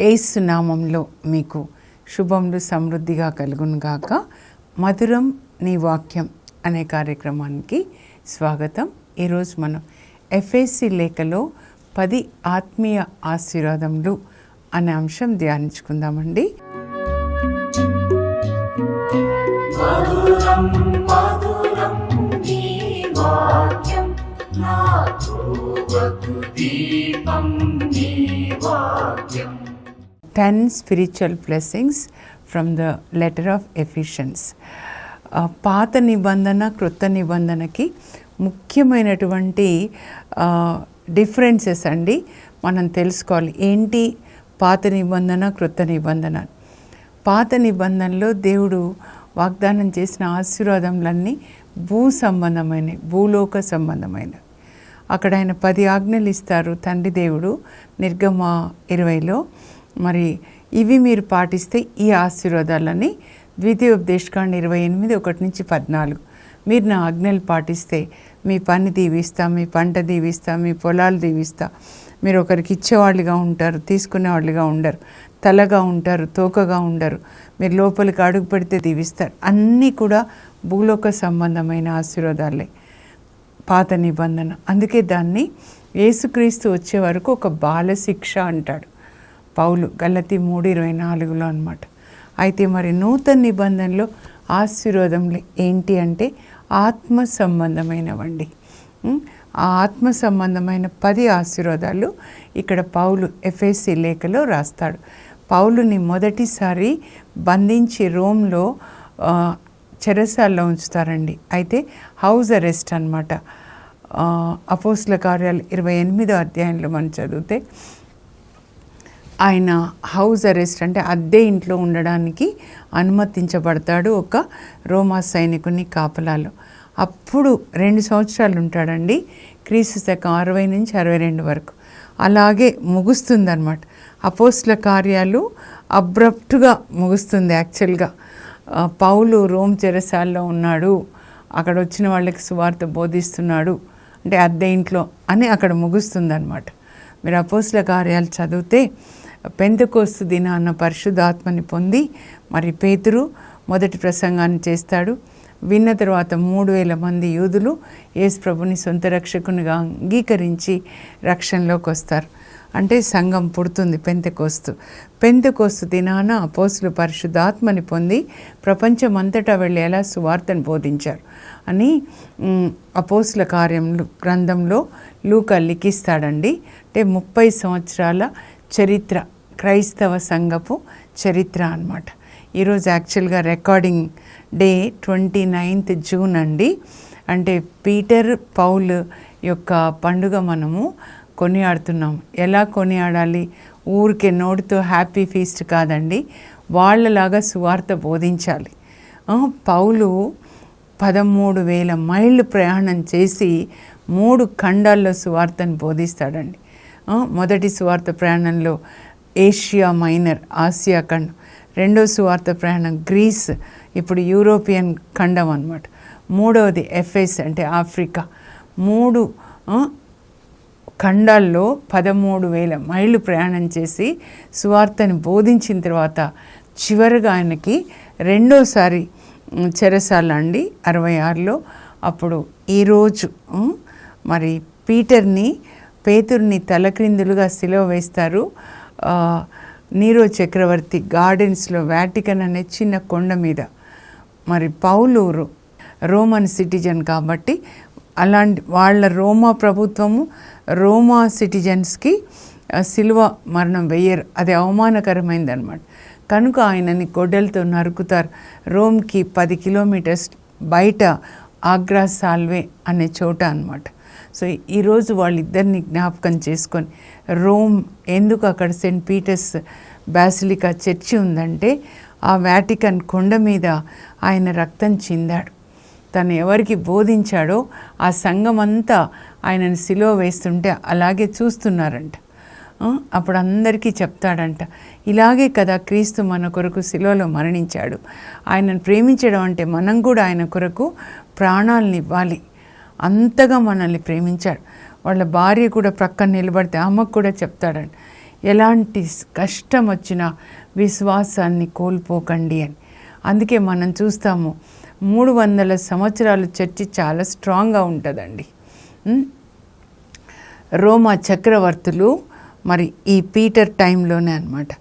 యేసు నామంలో మీకు శుభములు సమృద్ధిగా కలుగునుగాక. మధురం నీ వాక్యం అనే కార్యక్రమానికి స్వాగతం. ఈరోజు మనం ఎఫెసీ లేఖలో 10 ఆత్మీయ ఆశీర్వాదములు అనే అంశం ధ్యానించుకుందామండి. మధురం మధురం నీ వాక్యం, నా ధ్రువకు దీపం నీ వాక్యం. 10 spiritual blessings from the letter of Ephesians. పాత నిబంధన క్రొత్త నిబంధనకి ముఖ్యమైనటువంటి డిఫరెన్సెస్ అండి మనం తెలుసుకోవాలి. ఏంటి పాత నిబంధన క్రొత్త నిబంధన? పాత నిబంధనలో దేవుడు వాగ్దానం చేసిన ఆశీర్వాదములన్నీ భూ సంబంధమైనవి, భూలోక సంబంధమైనవి. అక్కడ ఆయన 10 ఆజ్ఞలు ఇస్తారు తండ్రి దేవుడు నిర్గమ 20లో. మరి ఇవి మీరు పాటిస్తే ఈ ఆశీర్వాదాలని ద్వితీయోపదేశకాండ 28:1-14 మీరు నా ఆజ్ఞలు పాటిస్తే మీ పని దీవిస్తా, మీ పంట దీవిస్తా, మీ పొలాలు దీవిస్తా, మీరు ఒకరికి ఇచ్చేవాళ్ళుగా ఉంటారు, తీసుకునేవాళ్ళుగా ఉండరు, తలగా ఉంటారు, తోకగా ఉండరు, మీరు లోపలికి అడుగు పెడితే దీవిస్తారు. అన్నీ కూడా భూలోక సంబంధమైన ఆశీర్వాదాలే పాత నిబంధన. అందుకే దాన్ని యేసుక్రీస్తు వచ్చే వరకు ఒక బాలశిక్ష అంటాడు పౌలు గలతీ 3:24లో అన్నమాట. అయితే మరి నూతన నిబంధనలో ఆశీర్వాదములు ఏంటి అంటే ఆత్మ సంబంధమైనవండి. ఆ ఆత్మ సంబంధమైన 10 ఆశీర్వాదాలు ఇక్కడ పౌలు ఎఫెసీ లేఖలో రాస్తాడు. పౌలుని మొదటిసారి బంధించి రోమ్లో చెరసాల్లో ఉంచుతారండి. అయితే హౌస్ అరెస్ట్ అన్నమాట. అపోస్తుల కార్యాలు 28వ అధ్యాయంలో మనం చదివితే ఆయన హౌస్ అరెస్ట్ అంటే అద్దె ఇంట్లో ఉండడానికి అనుమతించబడతాడు ఒక రోమా సైనికుని కాపలాలో. అప్పుడు 2 సంవత్సరాలు ఉంటాడండి, క్రీస్తు శకం 60-62 వరకు. అలాగే ముగుస్తుందన్నమాట. అపోస్తుల కార్యాలు అబ్రప్ట్గా ముగుస్తుంది. యాక్చువల్గా పౌలు రోమ్ చెరసాల్లో ఉన్నాడు, అక్కడ వచ్చిన వాళ్ళకి సువార్త బోధిస్తున్నాడు అంటే అద్దె ఇంట్లో అని అక్కడ ముగుస్తుందన్నమాట. మీరు అపోస్తుల కార్యాలు చదివితే పెంతెకోస్తు దినాన పరిశుద్ధాత్మని పొంది మరి పేతురు మొదటి ప్రసంగాన్ని చేస్తాడు. విన్న తర్వాత 3000 మంది యూదులు యేసు ప్రభుని సొంత రక్షకునిగా అంగీకరించి రక్షణలోకి వస్తారు. అంటే సంఘం పుడుతుంది పెంతెకోస్తు దినాన అపోస్తులు పరిశుద్ధాత్మని పొంది ప్రపంచమంతటా వెళ్ళి ఎలా సువార్తను బోధించారు అని అపోస్తుల కార్యములు గ్రంథంలో లూకా లిఖిస్తాడండి. అంటే 30 సంవత్సరాల చరిత్ర, క్రైస్తవ సంఘపు చరిత్ర అన్నమాట. ఈరోజు యాక్చువల్గా రికార్డింగ్ డే 29th జూన్ అండి. అంటే పీటర్ పౌల్ యొక్క పండుగ మనము కొనియాడుతున్నాం. ఎలా కొనియాడాలి? ఊరికే నోటితో హ్యాపీ ఫీస్ట్ కాదండి, వాళ్ళలాగా సువార్త బోధించాలి. పౌలు 13,000 మైళ్ళు ప్రయాణం చేసి 3 ఖండాల్లో సువార్తను బోధిస్తాడండి. మొదటి సువార్త ప్రయాణంలో ఏషియా మైనర్, ఆసియా ఖండం. రెండో సువార్త ప్రయాణం గ్రీస్, ఇప్పుడు యూరోపియన్ ఖండం అన్నమాట. మూడవది ఎఫెస్ అంటే ఆఫ్రికా. 3 ఖండాల్లో 13,000 మైళ్ళు ప్రయాణం చేసి సువార్తని బోధించిన తర్వాత చివరిగా ఆయనకి రెండోసారి చెరసాల అండి 66లో. అప్పుడు ఈరోజు మరి పేతుర్ని తలక్రిందులుగా సిలువ వేస్తారు. నీరో చక్రవర్తి గార్డెన్స్లో వాటికన్ అనే చిన్న కొండ మీద. మరి పౌలు రోమన్ సిటిజన్ కాబట్టి అలాంటి వాళ్ళ రోమా ప్రభుత్వము రోమా సిటిజన్స్కి సిలువ మరణం వేయరు, అది అవమానకరమైంది అనమాట. కనుక ఆయనని గొడ్డలతో నరుకుతారు. రోమ్కి 10 కిలోమీటర్స్ బయట ఆగ్రా సాల్వే అనే చోట అన్నమాట. సో ఈరోజు వాళ్ళిద్దరిని జ్ఞాపకం చేసుకొని రోమ్ ఎందుకు అక్కడ సెయింట్ పీటర్స్ బాసిలికా చర్చి ఉందంటే ఆ వాటికన్ కొండ మీద ఆయన రక్తం చిందాడు. తను ఎవరికి బోధించాడో ఆ సంఘం అంతా ఆయనను సిలువ వేస్తుంటే అలాగే చూస్తున్నారంట. అప్పుడు అందరికీ చెప్తాడంట, ఇలాగే కదా క్రీస్తు మన కొరకు సిలువలో మరణించాడు. ఆయనను ప్రేమించడం అంటే మనం కూడా ఆయన కొరకు ప్రాణాలను ఇవ్వాలి. అంతగా మనల్ని ప్రేమించాడు. వాళ్ళ భార్య కూడా ప్రక్కన నిలబడితే అమ్మకు కూడా చెప్తాడండి, ఎలాంటి కష్టం వచ్చినా విశ్వాసాన్ని కోల్పోకండి అని. అందుకే మనం చూస్తాము 300 సంవత్సరాలు చర్చి చాలా స్ట్రాంగ్గా ఉంటుందండి. రోమా చక్రవర్తులు మరి ఈ పీటర్ టైంలోనే అనమాట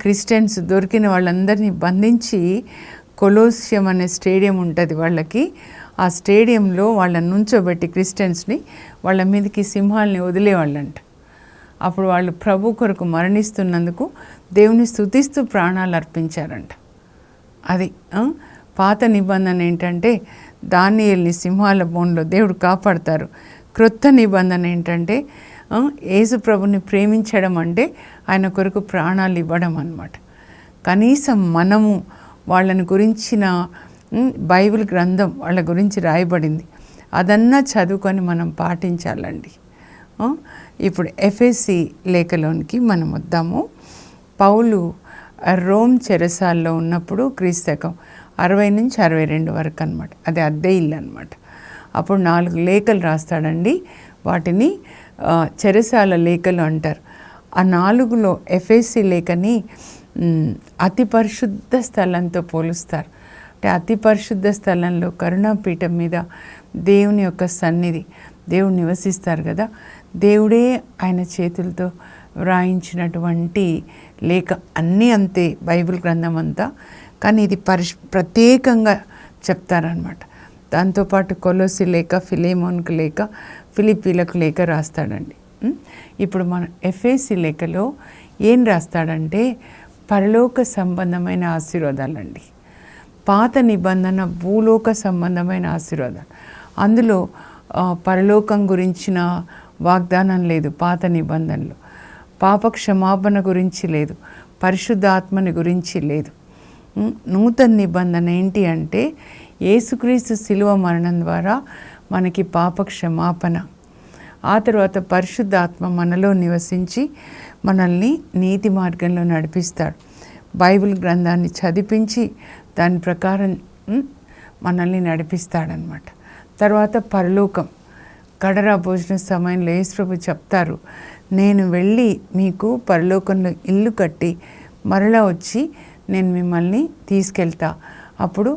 క్రిస్టియన్స్ దొరికిన వాళ్ళందరినీ బంధించి కొలోసియం అనే స్టేడియం ఉంటుంది వాళ్ళకి. ఆ స్టేడియంలో వాళ్ళని నుంచోబెట్టి క్రిస్టియన్స్ని వాళ్ళ మీదకి సింహాలని వదిలేవాళ్ళంట. అప్పుడు వాళ్ళు ప్రభు కొరకు మరణిస్తున్నందుకు దేవుని స్తుతిస్తూ ప్రాణాలు అర్పించారంట. అది పాత నిబంధన ఏంటంటే దానియేలుని సింహాల బోన్లో దేవుడు కాపాడతారు. క్రొత్త నిబంధన ఏంటంటే యేసు ప్రభుని ప్రేమించడం అంటే ఆయన కొరకు ప్రాణాలు ఇవ్వడం అన్నమాట. కనీసం మనము వాళ్ళని గురించిన బైబిల్ గ్రంథం వాళ్ళ గురించి రాయబడింది, అదన్నా చదువుకొని మనం పాటించాలండి. ఇప్పుడు ఎఫెసీ లేఖలోనికి మనం వద్దాము. పౌలు రోమ్ చెరసాల్లో ఉన్నప్పుడు క్రీస్తకం 60 నుంచి 62 వరకు అనమాట. అది అద్దె ఇల్లు అనమాట. అప్పుడు 4 లేఖలు రాస్తాడండి. వాటిని చెరసాల లేఖలు అంటారు. ఆ 4లో ఎఫెసీ లేఖని అతి పరిశుద్ధ స్థలంతో పోలుస్తారు. అంటే అతి పరిశుద్ధ స్థలంలో కరుణాపీఠం మీద దేవుని యొక్క సన్నిధి, దేవుడు నివసిస్తారు కదా, దేవుడే ఆయన చేతులతో వ్రాయించినటువంటి లేఖ. అన్నీ అంతే బైబిల్ గ్రంథం అంతా, కానీ ఇది ప్రత్యేకంగా చెప్తారనమాట. దాంతోపాటు కొలోసి లేఖ, ఫిలేమోన్కు లేఖ, ఫిలిప్పీలకు లేఖ రాస్తాడండి. ఇప్పుడు మన ఎఫెసీ లేఖలో ఏం రాస్తాడంటే పరలోక సంబంధమైన ఆశీర్వాదాలండి. పాత నిబంధన భూలోక సంబంధమైన ఆశీర్వాదాలు. అందులో పరలోకం గురించిన వాగ్దానం లేదు పాత నిబంధనలో. పాప క్షమాపణ గురించి లేదు, పరిశుద్ధాత్మని గురించి లేదు. నూతన నిబంధన ఏంటి అంటే యేసుక్రీస్తు శిలువ మరణం ద్వారా మనకి పాప క్షమాపణ, ఆ తర్వాత పరిశుద్ధాత్మ మనలో నివసించి మనల్ని నీతి మార్గంలో నడిపిస్తాడు. బైబిల్ గ్రంథాన్ని చదివించి దాని ప్రకారం మనల్ని నడిపిస్తాడనమాట. తర్వాత పరలోకం, కడరా భోజన సమయంలో యేసు ప్రభు చెప్తారు, నేను వెళ్ళి మీకు పరలోకంలో ఇల్లు కట్టి మరలా వచ్చి నేను మిమ్మల్ని తీసుకెళ్తా. అప్పుడు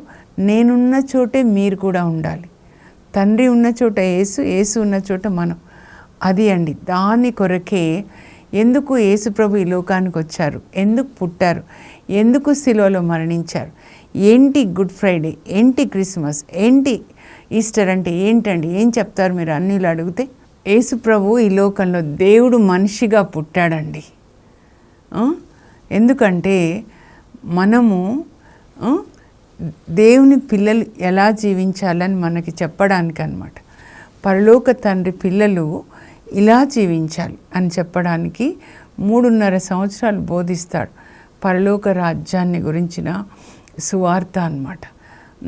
నేనున్న చోటే మీరు కూడా ఉండాలి. తండ్రి ఉన్న చోట యేసు, యేసు ఉన్న చోట మనం. అది అండి, దాని కొరకే ఎందుకు యేసు ప్రభు ఈ లోకానికి వచ్చారు, ఎందుకు పుట్టారు, ఎందుకు శిలువలో మరణించారు, ఏంటి గుడ్ ఫ్రైడే, ఏంటి క్రిస్మస్, ఏంటి ఈస్టర్ అంటే ఏంటండి, ఏం చెప్తారు మీరు అన్నీళ్ళు అడిగితే? యేసు ప్రభు ఈ లోకంలో దేవుడు మనిషిగా పుట్టాడండి. ఎందుకంటే మనము దేవుని పిల్లలు ఎలా జీవించాలని మనకి చెప్పడానికి అన్నమాట. పరలోక తండ్రి పిల్లలు ఇలా జీవించాలి అని చెప్పడానికి 3.5 సంవత్సరాలు బోధిస్తాడు. పరలోక రాజ్యాన్ని గురించిన సువార్త అన్నమాట.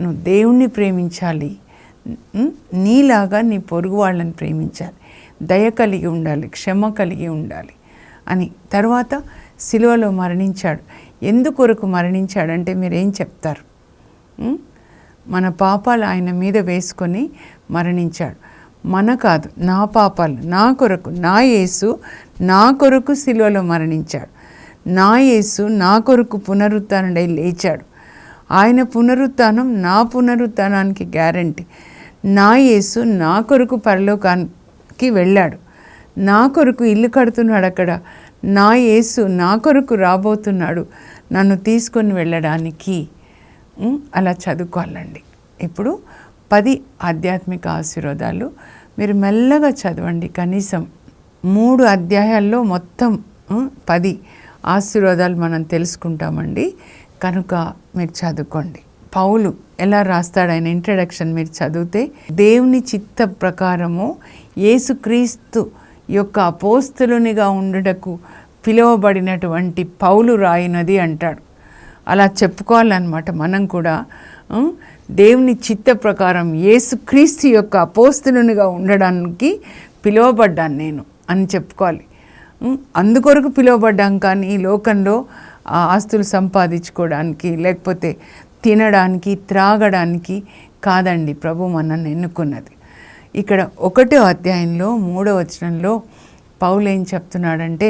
నువ్వు దేవుణ్ణి ప్రేమించాలి, నీలాగా నీ పొరుగు వాళ్ళని ప్రేమించాలి, దయ కలిగి ఉండాలి, క్షమ కలిగి ఉండాలి అని. తర్వాత సిలువలో మరణించాడు. ఎందుకొరకు మరణించాడంటే మీరేం చెప్తారు? మన పాపాలు ఆయన మీద వేసుకొని మరణించాడు. మన కాదు, నా పాపాలు నా కొరకు, నా యేసు నా కొరకు సిలువలో మరణించాడు. నా యేసు నా కొరకు పునరుత్థానుడై లేచాడు. ఆయన పునరుత్థానం నా పునరుత్థానానికి గ్యారంటీ. నా యేసు నా కొరకు పరలోకానికి వెళ్ళాడు, నా కొరకు ఇల్లు కడుతున్నాడు అక్కడ. నా యేసు నా కొరకు రాబోతున్నాడు నన్ను తీసుకొని వెళ్ళడానికి. అలా చదువుకోవాలండి. ఇప్పుడు 10 ఆధ్యాత్మిక ఆశీర్వాదాలు మీరు మెల్లగా చదవండి. కనీసం 3 అధ్యాయాల్లో మొత్తం 10 ఆశీర్వాదాలు మనం తెలుసుకుంటామండి. కనుక మీరు చదువుకోండి. పౌలు ఎలా రాస్తాడు, ఆయన ఇంట్రడక్షన్ మీరు చదివితే, దేవుని చిత్త ప్రకారము యేసుక్రీస్తు యొక్క అపోస్తలునిగా ఉండుటకు పిలువబడినటువంటి పౌలు రాయినది అంటాడు. అలా చెప్పుకోవాలన్నమాట. మనం కూడా దేవుని చిత్త ప్రకారం యేసుక్రీస్తు యొక్క అపోస్తలునిగా ఉండడానికి పిలువబడ్డాను నేను అని చెప్పుకోవాలి. అందుకొరకు పిలువబడ్డాం, కానీ ఈ లోకంలో ఆస్తులు సంపాదించుకోవడానికి లేకపోతే తినడానికి త్రాగడానికి కాదండి ప్రభు మనల్ని ఎన్నుకున్నది. ఇక్కడ 1వ అధ్యాయంలో 3వ వచనంలో పౌలు ఏం చెప్తున్నాడంటే,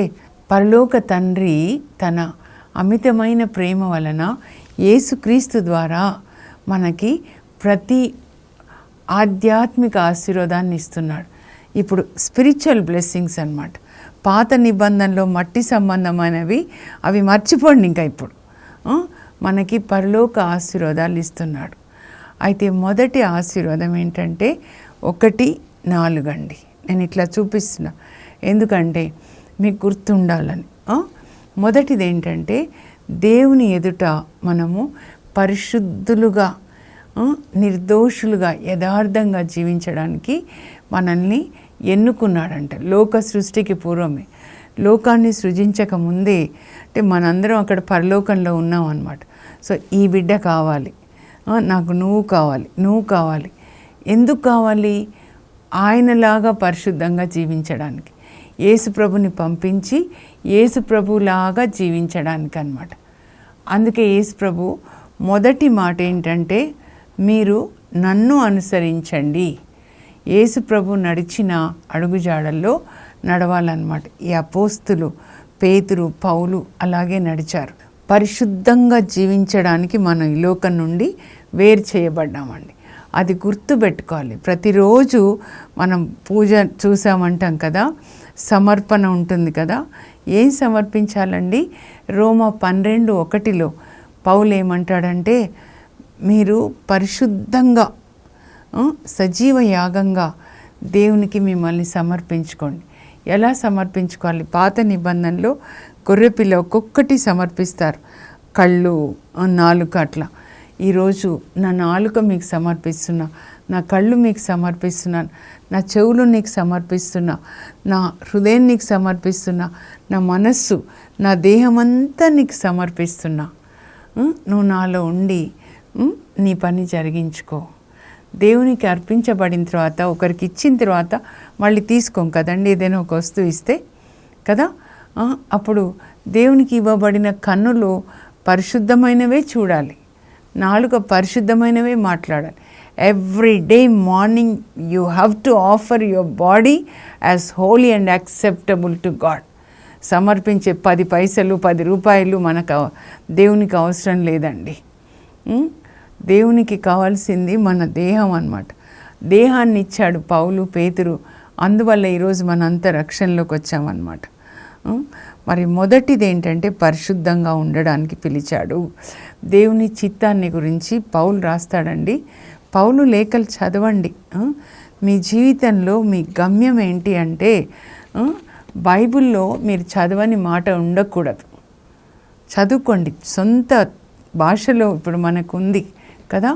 పరలోక తండ్రి తన అమితమైన ప్రేమ వలన యేసుక్రీస్తు ద్వారా మనకి ప్రతి ఆధ్యాత్మిక ఆశీర్వాదాన్ని ఇస్తున్నాడు. ఇప్పుడు స్పిరిచువల్ బ్లెస్సింగ్స్ అన్నమాట. పాత నిబంధనలో మట్టి సంబంధమైనవి అవి మర్చిపోండి. ఇంకా ఇప్పుడు మనకి పరలోక ఆశీర్వాదాలు ఇస్తున్నాడు. అయితే మొదటి ఆశీర్వాదం ఏంటంటే 1:4 అండి. నేను ఇట్లా చూపిస్తున్నా ఎందుకంటే మీకు గుర్తుండాలని. మొదటిది ఏంటంటే దేవుని ఎదుట మనము పరిశుద్ధులుగా, నిర్దోషులుగా, యథార్థంగా జీవించడానికి మనల్ని ఎన్నుకున్నాడంట. లోక సృష్టికి పూర్వమే, లోకాన్ని సృజించక ముందే, అంటే మనందరం అక్కడ పరలోకంలో ఉన్నాం అన్నమాట. సో ఈ బిడ్డ కావాలి, నాకు నువ్వు కావాలి. ఎందుకు కావాలి? ఆయనలాగా పరిశుద్ధంగా జీవించడానికి, యేసు ప్రభుని పంపించి యేసు ప్రభులాగా జీవించడానికి అన్నమాట. అందుకే యేసు ప్రభు మొదటి మాట ఏంటంటే, మీరు నన్ను అనుసరించండి. యేసు ప్రభు నడిచిన అడుగుజాడల్లో నడవాలన్నమాట. ఈ అపోస్తులు పేతురు, పౌలు అలాగే నడిచారు. పరిశుద్ధంగా జీవించడానికి మనం ఈ లోకం నుండి వేరు చేయబడ్డామండి. అది గుర్తుపెట్టుకోవాలి. ప్రతిరోజు మనం పూజ చూసామంటాం కదా, సమర్పణ ఉంటుంది కదా. ఏం సమర్పించాలండి? రోమా 12:1 పౌలు ఏమంటాడంటే, మీరు పరిశుద్ధంగా సజీవ యాగంగా దేవునికి మిమ్మల్ని సమర్పించుకోండి. ఎలా సమర్పించుకోవాలి? పాత నిబంధనలో గొర్రెపిల్ల ఒక్కొక్కటి సమర్పిస్తారు, కళ్ళు, నాలుక అట్లా. ఈరోజు నా నాలుక మీకు సమర్పిస్తున్నా, నా కళ్ళు మీకు సమర్పిస్తున్నాను, నా చెవులు నీకు సమర్పిస్తున్నా, నా హృదయం నీకు సమర్పిస్తున్నా, నా మనస్సు, నా దేహమంతా నీకు సమర్పిస్తున్నా. నువ్వు నాలో ఉండి నీ పని జరిగించుకో. దేవునికి అర్పించబడిన తర్వాత, ఒకరికి ఇచ్చిన తర్వాత మళ్ళీ తీసుకోం కదండి. ఏదైనా ఒక వస్తువు ఇస్తే కదా, అప్పుడు దేవునికి ఇవ్వబడిన కన్నులు పరిశుద్ధమైనవే చూడాలి, నాలుక పరిశుద్ధమైనవే మాట్లాడాలి. Every day morning you have to offer your body as Holi and acceptable to God. సమర్పించే 10 పైసలు 10 రూపాయలు మనకు దేవునికి అవసరం లేదండి. దేవునికి కావాల్సింది మన దేహం అన్నమాట. దేహాన్ని ఇచ్చాడు పౌలు, పేతురు. అందువల్ల ఈరోజు మనంతా రక్షణలోకి వచ్చామన్నమాట. మరి మొదటిది ఏంటంటే పరిశుద్ధంగా ఉండడానికి పిలిచాడు. దేవుని చిత్తాన్ని గురించి పౌలు రాస్తాడండి. పౌలు లేఖలు చదవండి. మీ జీవితంలో మీ గమ్యం ఏంటి అంటే, బైబిల్లో మీరు చదవని మాట ఉండకూడదు. చదువుకోండి. సొంత భాషలో ఇప్పుడు మనకు ఉంది కదా.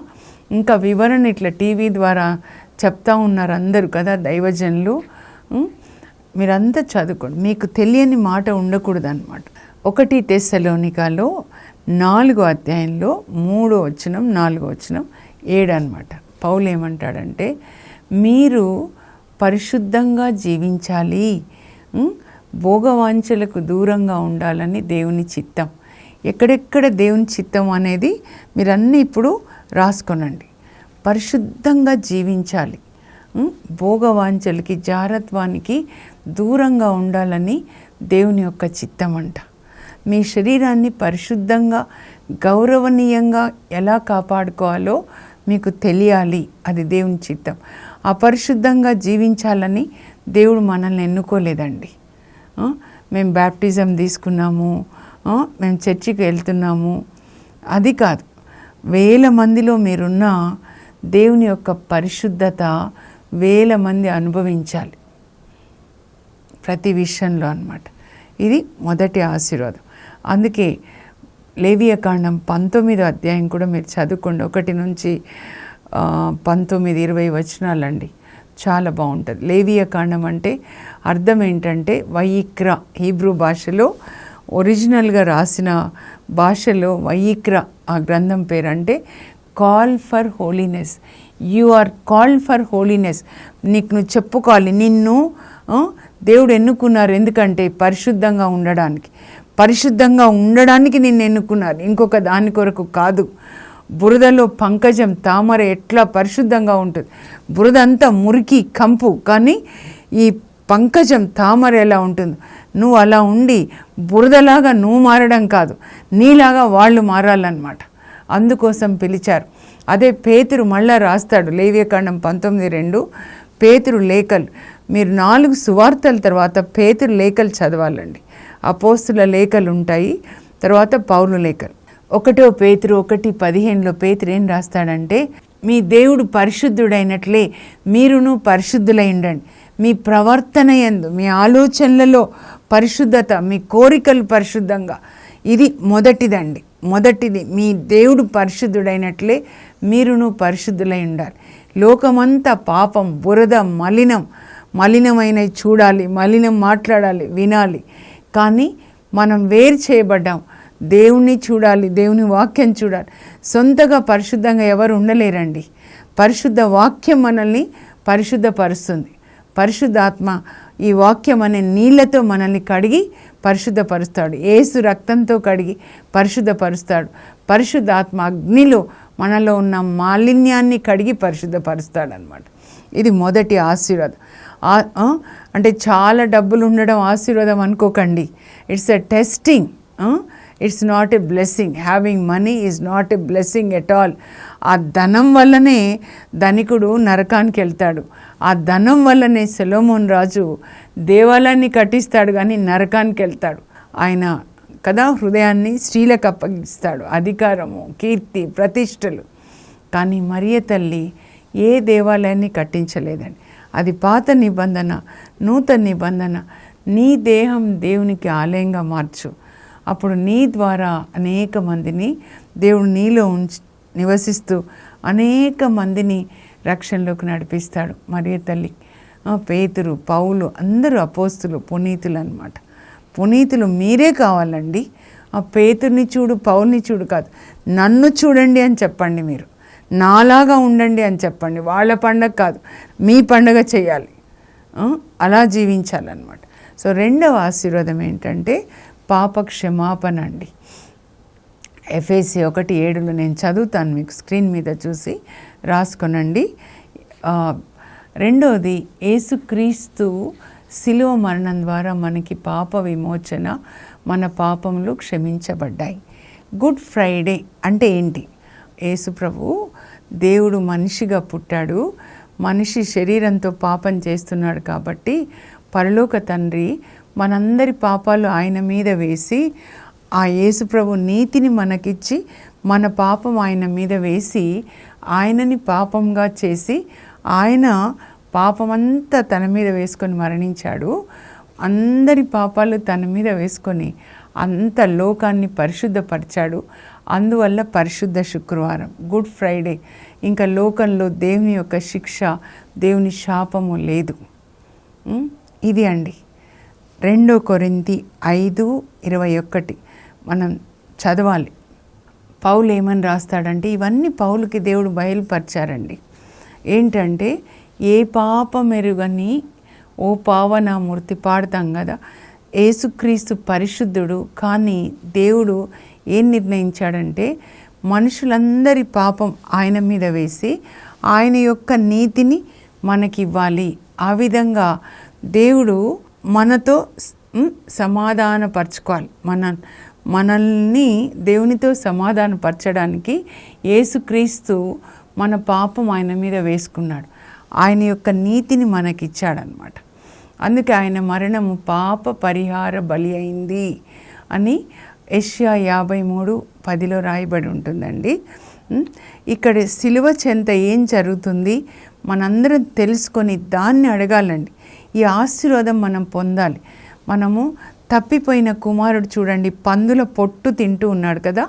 ఇంకా వివరణ ఇట్లా టీవీ ద్వారా చెప్తా ఉన్నారు అందరూ కదా, దైవజనులు. మీరంతా చదువుకోండి. మీకు తెలియని మాట ఉండకూడదు అనమాట. 1 తెస్సలోనికలో 4వ అధ్యాయంలో 3వ వచనం 4వ వచనం 7 అనమాట. పౌలు ఏమంటాడంటే, మీరు పరిశుద్ధంగా జీవించాలి, భోగవాంఛలకు దూరంగా ఉండాలని దేవుని చిత్తం. ఎక్కడెక్కడ దేవుని చిత్తం అనేది మీరన్నీ ఇప్పుడు రాసుకొనండి. పరిశుద్ధంగా జీవించాలి, భోగవాంఛలకి, జారత్వానికి దూరంగా ఉండాలని దేవుని యొక్క చిత్తం అంట. మీ శరీరాన్ని పరిశుద్ధంగా, గౌరవనీయంగా ఎలా కాపాడుకోవాలో మీకు తెలియాలి. అది దేవుని చిత్తం. అపరిశుద్ధంగా జీవించాలని దేవుడు మనల్ని ఎన్నుకోలేదండి. మేము బ్యాప్టిజం తీసుకున్నాము, మేము చర్చికి వెళ్తున్నాము, అది కాదు. వేల మందిలో మీరున్న దేవుని యొక్క పరిశుద్ధత వేల మంది అనుభవించాలి ప్రతి విషయంలో అన్నమాట. ఇది మొదటి ఆశీర్వాదం. అందుకే లేవియకాండం 19వ అధ్యాయం కూడా మీరు చదువుకోండి. 1 నుంచి 19-20 వచనాలండి. చాలా బాగుంటుంది. లేవియకాండం అంటే అర్థం ఏంటంటే వయిక్రా. హీబ్రూ భాషలో ఒరిజినల్గా రాసిన భాషలో వయిక్రా ఆ గ్రంథం పేరు. అంటే call for holiness. You are called for holiness. నీకు నువ్వు చెప్పుకోవాలి, నిన్ను దేవుడు ఎన్నుకున్నారు. ఎందుకంటే పరిశుద్ధంగా ఉండడానికి. పరిశుద్ధంగా ఉండడానికి నిన్ను ఎన్నుకున్నారు, ఇంకొక దాని కొరకు కాదు. బురదలో పంకజం తామర ఎట్లా పరిశుద్ధంగా ఉంటుంది, బురద అంతా మురికి కంపు, కానీ ఈ పంకజం తామర ఎలా ఉంటుంది, నువ్వు అలా ఉండి బురదలాగా నువ్వు మారడం కాదు, నీలాగా వాళ్ళు మారాలన్నమాట. అందుకోసం పిలిచారు. అదే పేతురు మళ్ళా రాస్తాడు, లేవియకాండం 19:2, పేతురు లేఖలు. మీరు 4 సువార్తల తర్వాత పేతురు లేఖలు చదవాలండి. అపోస్తుల లేఖలు ఉంటాయి, తర్వాత పౌలు లేఖలు. 1 పేతురు 1:15 పేతురు ఏం రాస్తాడంటే, మీ దేవుడు పరిశుద్ధుడైనట్లే మీరును పరిశుద్ధులై ఉండండి. మీ ప్రవర్తన యందు, మీ ఆలోచనలలో పరిశుద్ధత, మీ కోరికలు పరిశుద్ధంగా. ఇది మొదటిది మీ దేవుడు పరిశుద్ధుడైనట్లే మీరును పరిశుద్ధులై ఉండాలి. లోకమంతా పాపం, బురద, మలినమైన చూడాలి, మలినం మాట్లాడాలి, వినాలి. కానీ మనం వేరు చేయబడ్డాం. దేవుణ్ణి చూడాలి, దేవుని వాక్యం చూడాలి. సొంతగా పరిశుద్ధంగా ఎవరు ఉండలేరండి. పరిశుద్ధ వాక్యం మనల్ని పరిశుద్ధపరుస్తుంది. పరిశుద్ధాత్మ ఈ వాక్యం అనే నీళ్లతో మనల్ని కడిగి పరిశుద్ధపరుస్తాడు. యేసు రక్తంతో కడిగి పరిశుద్ధపరుస్తాడు. పరిశుద్ధాత్మ అగ్నిలో మనలో ఉన్న మాలిన్యాన్ని కడిగి పరిశుద్ధపరుస్తాడు అన్నమాట. ఇది మొదటి ఆశీర్వాదం. అంటే చాలా డబ్బులు ఉండడం ఆశీర్వాదం అనుకోకండి. It's a testing. It's not a blessing. Having money is not a blessing at all. ఆ ధనం వల్లనే ధనికుడు నరకానికి వెళ్తాడు. ఆ ధనం వల్లనే సొలొమోన్ రాజు దేవాలయాన్ని కట్టిస్తాడు, కానీ నరకానికి వెళ్తాడు. ఆయన కదా హృదయాన్ని స్త్రీలకు అప్పగిస్తాడు, అధికారము, కీర్తి, ప్రతిష్టలు. కానీ మరియ తల్లి ఏ దేవాలయాన్ని కట్టించలేదండి. అది పాత నిబంధన. నూతన నిబంధన, నీ దేహం దేవునికి ఆలయంగా మార్చు. అప్పుడు నీ ద్వారా అనేక మందిని దేవుడు నీలో నివసిస్తూ అనేక మందిని రక్షణలోకి నడిపిస్తాడు. మరియ తల్లి, పేతురు, పౌలు అందరూ అపోస్తులు, పునీతులు అన్నమాట. పునీతులు మీరే కావాలండి. ఆ పేతుర్ని చూడు, పౌల్ని చూడు కాదు, నన్ను చూడండి అని చెప్పండి. మీరు నాలాగా ఉండండి అని చెప్పండి. వాళ్ళ పండగ కాదు, మీ పండగ చేయాలి, అలా జీవించాలన్నమాట. సో రెండవ ఆశీర్వాదం ఏంటంటే పాప క్షమాపణ అండి. ఎఫెసీ 1:7 నేను చదువుతాను, మీకు స్క్రీన్ మీద చూసి రాసుకొనండి. రెండవది, యేసుక్రీస్తు శిలువ మరణం ద్వారా మనకి పాప విమోచన, మన పాపములు క్షమించబడ్డాయి. గుడ్ ఫ్రైడే అంటే ఏంటి? యేసు ప్రభు దేవుడు మనిషిగా పుట్టాడు, మనిషి శరీరంతో పాపం చేస్తున్నాడు కాబట్టి పరలోక తండ్రి మనందరి పాపాలు ఆయన మీద వేసి, ఆ యేసు ప్రభు నీతిని మనకిచ్చి మన పాపం ఆయన మీద వేసి ఆయనని పాపంగా చేసి ఆయన పాపమంతా తన మీద వేసుకొని మరణించాడు. అందరి పాపాలు తన మీద వేసుకొని అంత లోకాన్ని పరిశుద్ధపరిచాడు. అందువల్ల పరిశుద్ధ శుక్రవారం, గుడ్ ఫ్రైడే. ఇంకా లోకంలో దేవుని యొక్క శిక్ష, దేవుని శాపము లేదు. ఇది అండి 2 కొరింథీ 5:21 మనం చదవాలి. పౌలు ఏమని రాస్తాడంటే, ఇవన్నీ పౌలుకి దేవుడు బయలుపరిచారండి. ఏంటంటే, ఏ పాపమెరుగని ఓ పావనామూర్తి పాడతాం కదా, యేసుక్రీస్తు పరిశుద్ధుడు. కానీ దేవుడు ఏం నిర్ణయించాడంటే, మనుషులందరి పాపం ఆయన మీద వేసి ఆయన యొక్క నీతిని మనకివ్వాలి. ఆ విధంగా దేవుడు మనతో సమాధానపరచుకోవాలి. మనల్ని దేవునితో సమాధానపరచడానికి యేసుక్రీస్తు మన పాపం ఆయన మీద వేసుకున్నాడు. ఆయన యొక్క నీతిని మనకిచ్చాడనమాట. అందుకే ఆయన మరణము పాప పరిహార బలి అయింది అని యెషయా 53:10 రాయబడి ఉంటుందండి. ఇక్కడ సిలువ చెంత ఏం జరుగుతుంది మనందరం తెలుసుకొని దాన్ని అడగాలండి. ఈ ఆశీర్వాదం మనం పొందాలి. మనము తప్పిపోయిన కుమారుడు చూడండి, పందుల పొట్టు తింటూ ఉన్నాడు కదా,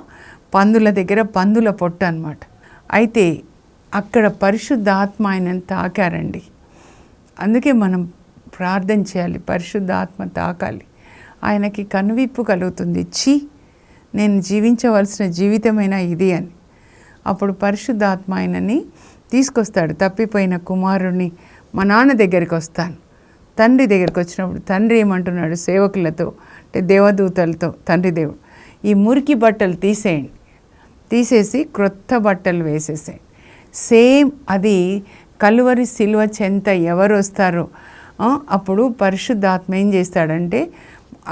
పందుల దగ్గర పందుల పొట్టు అన్నమాట. అయితే అక్కడ పరిశుద్ధాత్మ ఆయనను తాకారండి. అందుకే మనం ప్రార్థన చేయాలి, పరిశుద్ధాత్మ తాకాలి. ఆయనకి కనువిప్పు కలుగుతుంది, నేను జీవించవలసిన జీవితమైన ఇది అని. అప్పుడు పరిశుద్ధాత్మ ఆయనని తీసుకొస్తాడు. తప్పిపోయిన కుమారుడిని, మా నాన్న దగ్గరికి వస్తాను. తండ్రి దగ్గరికి వచ్చినప్పుడు తండ్రి ఏమంటున్నాడు సేవకులతో, అంటే దేవదూతలతో, తండ్రి దేవుడు, ఈ మురికి బట్టలు తీసేయండి, తీసేసి క్రొత్త బట్టలు వేసేసేయండి. సేమ్ అది కలువరి సిలువ చెంత ఎవరు వస్తారో అప్పుడు పరిశుద్ధాత్మ ఏం చేస్తాడంటే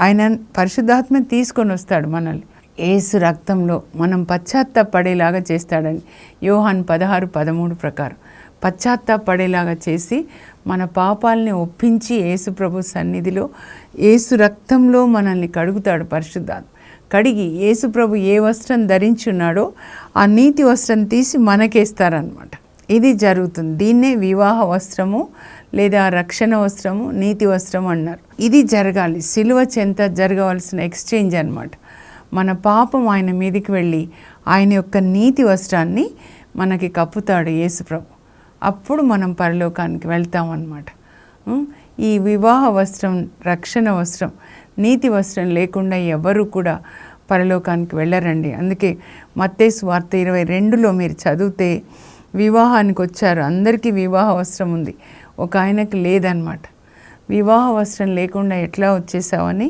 ఆయన పరిశుద్ధాత్మ తీసుకొని వస్తాడు మనల్ని. యేసు రక్తంలో మనం పశ్చాత్తాపడేలాగా చేస్తాడని యోహాను 16:13 ప్రకారం పశ్చాత్తాపడేలాగా చేసి మన పాపాలని ఒప్పించి యేసు ప్రభు సన్నిధిలో యేసు రక్తంలో మనల్ని కడుగుతాడు పరిశుద్ధాత్మ. కడిగి యేసు ప్రభు ఏ వస్త్రం ధరించున్నాడో ఆ నీతి వస్త్రం తీసి మనకేస్తారనమాట. ఇది జరుగుతుంది. దీన్నే వివాహ వస్త్రము లేదా రక్షణ వస్త్రము, నీతి వస్త్రం అన్నారు. ఇది జరగాలి. సిలువ చెంత జరగవలసిన ఎక్స్చేంజ్ అన్నమాట. మన పాపం ఆయన మీదికి వెళ్ళి ఆయన యొక్క నీతి వస్త్రాన్ని మనకి కప్పుతాడు యేసు ప్రభు. అప్పుడు మనం పరలోకానికి వెళ్తాం అన్నమాట. ఈ వివాహ వస్త్రం, రక్షణ వస్త్రం, నీతి వస్త్రం లేకుండా ఎవరు కూడా పరలోకానికి వెళ్ళరండి. అందుకే మత్తయి సువార్త 22లో మీరు చదివితే వివాహానికి వచ్చారు, అందరికీ వివాహ వస్త్రం ఉంది, ఒక ఆయనకి లేదన్నమాట. వివాహ వస్త్రం లేకుండా ఎట్లా వచ్చేసావని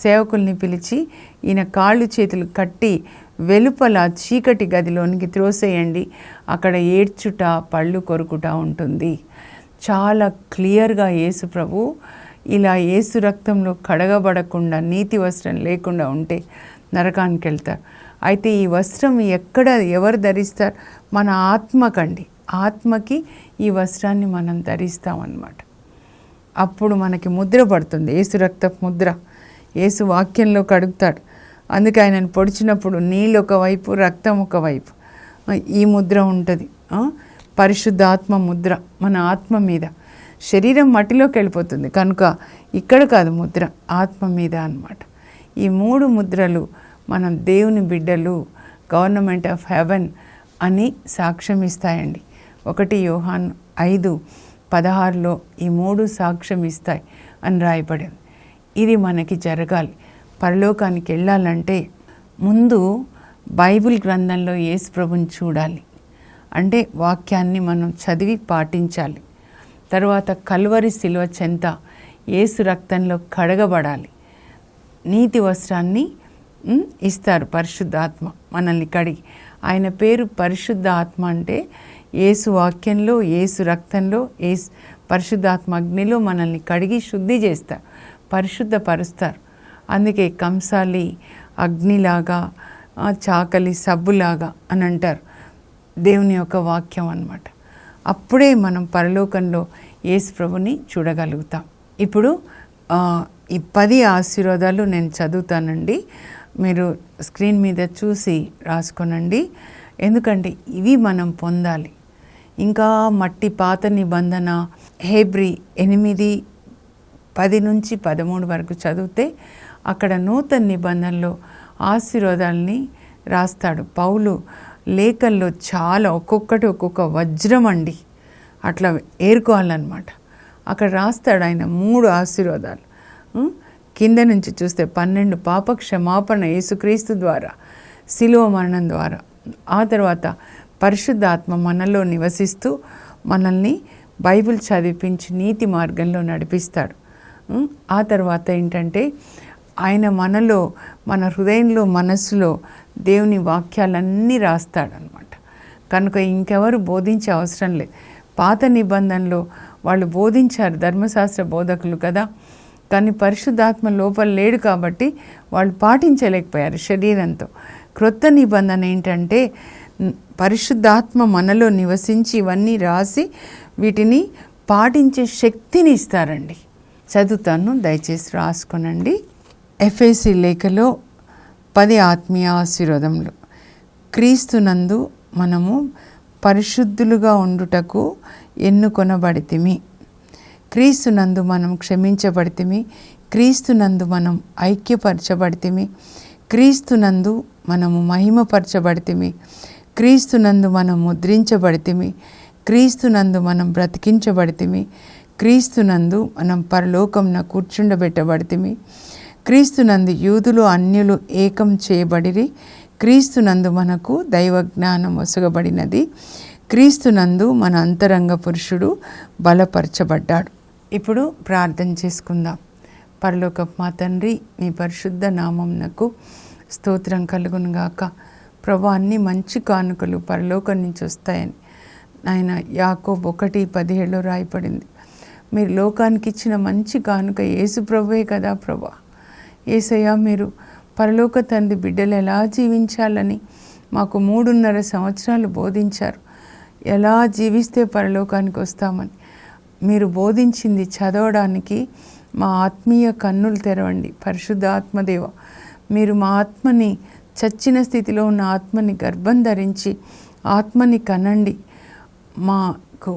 సేవకుల్ని పిలిచి ఈయన కాళ్ళు చేతులు కట్టి వెలుపల చీకటి గదిలోనికి త్రోసేయండి, అక్కడ ఏడ్చుట పళ్ళు కొరుకుట ఉంటుంది. చాలా క్లియర్గా యేసు ప్రభు ఇలా యేసు రక్తంలో కడగబడకుండా నీతి వస్త్రం లేకుండా ఉంటే నరకానికి వెళ్తారు. అయితే ఈ వస్త్రం ఎవరు ధరిస్తారు? మన ఆత్మకండి. ఆత్మకి ఈ వస్త్రాన్ని మనం ధరిస్తామన్నమాట. అప్పుడు మనకి ముద్ర పడుతుంది, యేసు రక్తపు ముద్ర. యేసు వాక్యంలో కడుగుతాడు. అందుకే ఆయనను పొడిచినప్పుడు నీళ్ళు ఒకవైపు, రక్తం ఒకవైపు ఈ ముద్ర ఉంటుంది. పరిశుద్ధాత్మ ముద్ర మన ఆత్మ మీద. శరీరం మట్టిలోకి వెళ్ళిపోతుంది కనుక ఇక్కడ కాదు ముద్ర, ఆత్మ మీద అన్నమాట. ఈ 3 ముద్రలు మనం దేవుని బిడ్డలు, గవర్నమెంట్ ఆఫ్ హెవెన్ అని సాక్ష్యం ఇస్తాయండి. 1 యోహాను 5:16లో ఈ 3 సాక్ష్యం ఇస్తాయి అని రాయబడింది. ఇది మనకి జరగాలి. పరలోకానికి వెళ్ళాలంటే ముందు బైబిల్ గ్రంథంలో యేసు ప్రభుని చూడాలి. అంటే వాక్యాన్ని మనం చదివి పాటించాలి. తర్వాత కల్వరి శిలువ చెంత యేసు రక్తంలో కడగబడాలి. నీతి వస్త్రాన్ని ఇస్తారు పరిశుద్ధాత్మ మనల్ని కడిగి. ఆయన పేరు పరిశుద్ధ ఆత్మ. అంటే యేసు వాక్యంలో, యేసు రక్తంలో, పరిశుద్ధాత్మ అగ్నిలో మనల్ని కడిగి శుద్ధి చేస్తారు, పరిశుద్ధపరుస్తారు. అందుకే కంసాలి అగ్నిలాగా, చాకలి సబ్బులాగా అని అంటారు. దేవుని యొక్క వాక్యం అన్నమాట. అప్పుడే మనం పరలోకంలో యేసు ప్రభుని చూడగలుగుతాం. ఇప్పుడు ఈ 10 ఆశీర్వాదాలు నేను చదువుతానండి, మీరు స్క్రీన్ మీద చూసి రాసుకోనండి. ఎందుకంటే ఇవి మనం పొందాలి. ఇంకా మట్టి పాత నిబంధన హెబ్రీ 8:10-13 వరకు చదివితే అక్కడ నూతన నిబంధనలో ఆశీర్వాదాలని రాస్తాడు పౌలు. లేఖల్లో చాలా ఒక్కొక్కటి ఒక్కొక్క వజ్రం అండి, అట్లా ఏరుకోవాలన్నమాట. అక్కడ రాస్తాడు ఆయన 3 ఆశీర్వాదాలు. కింద నుంచి చూస్తే 12 పాప క్షమాపణ యేసుక్రీస్తు ద్వారా, శిలువ మరణం ద్వారా. ఆ తర్వాత పరిశుద్ధాత్మ మనలో నివసిస్తూ మనల్ని బైబిల్ చదివించి నీతి మార్గంలో నడిపిస్తాడు. ఆ తర్వాత ఏంటంటే ఆయన మనలో, మన హృదయంలో, మనస్సులో దేవుని వాక్యాలన్నీ రాస్తాడనమాట. కనుక ఇంకెవరు బోధించే అవసరం లేదు. పాత నిబంధనలో వాళ్ళు బోధించారు, ధర్మశాస్త్ర బోధకులు కదా, కానీ పరిశుద్ధాత్మ లోపల లేడు కాబట్టి వాళ్ళు పాటించలేకపోయారు శరీరంతో. క్రొత్త నిబంధన ఏంటంటే పరిశుద్ధాత్మ మనలో నివసించి ఇవన్నీ రాసి వీటిని పాటించే శక్తిని ఇస్తారండి. చదువుతాను, దయచేసి రాసుకోనండి. ఎఫెసీ లేఖలో 10 ఆత్మీయ ఆశీర్వాదములు. క్రీస్తునందు మనము పరిశుద్ధులుగా ఉండుటకు ఎన్నుకొనబడితిమి. క్రీస్తునందు మనం క్షమించబడితిమి. క్రీస్తునందు మనం ఐక్యపరచబడితిమి. క్రీస్తునందు మనము మహిమపరచబడితిమి. క్రీస్తునందు మనం ముద్రించబడితిమి. క్రీస్తునందు మనం బ్రతికించబడితిమి. క్రీస్తునందు మనం పరలోకమున కూర్చుండబెట్టబడితిమి. క్రీస్తునందు యూదులు అన్యులు ఏకం చేయబడిరి. క్రీస్తునందు మనకు దైవ జ్ఞానం ఒసగబడినది. క్రీస్తునందు మన అంతరంగ పురుషుడు బలపరచబడ్డాడు. ఇప్పుడు ప్రార్థన చేసుకుందాం. పరలోకపు మా తండ్రి, మీ పరిశుద్ధ నామమునకు స్తోత్రం కలుగునుగాక. ప్రభా అన్ని మంచి కానుకలు పరలోకం నుంచి వస్తాయని ఆయన యాకోబు 1:17 రాయబడింది. మీరు లోకానికి ఇచ్చిన మంచి కానుక యేసు ప్రభువే కదా ప్రభా. యేసయ్య, మీరు పరలోక తండ్రి బిడ్డలు ఎలా జీవించాలని మాకు 3.5 సంవత్సరాలు బోధించారు. ఎలా జీవిస్తే పరలోకానికి వస్తామని మీరు బోధించింది చదవడానికి మా ఆత్మీయ కన్నులు తెరవండి. పరిశుద్ధ ఆత్మదేవ, మీరు మా ఆత్మని, చచ్చిన స్థితిలో ఉన్న ఆత్మని గర్భం ధరించి ఆత్మని కనండి. మాకు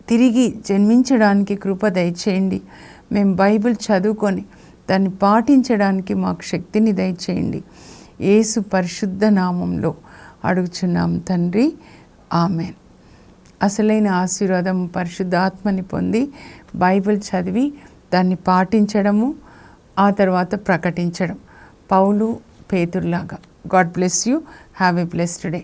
తిరిగి జన్మించడానికి కృప దయచేయండి. మేము బైబిల్ చదువుకొని దాన్ని పాటించడానికి మాకు శక్తిని దయచేయండి. యేసు పరిశుద్ధ నామంలో అడుగుచున్నాం తండ్రి, ఆమెన్. అసలైన ఆశీర్వాదం పరిశుద్ధాత్మని పొంది బైబిల్ చదివి దాన్ని పాటించడము, ఆ తర్వాత ప్రకటించడం. పౌలు, పేతురులాగా. God bless you. Have a blessed day.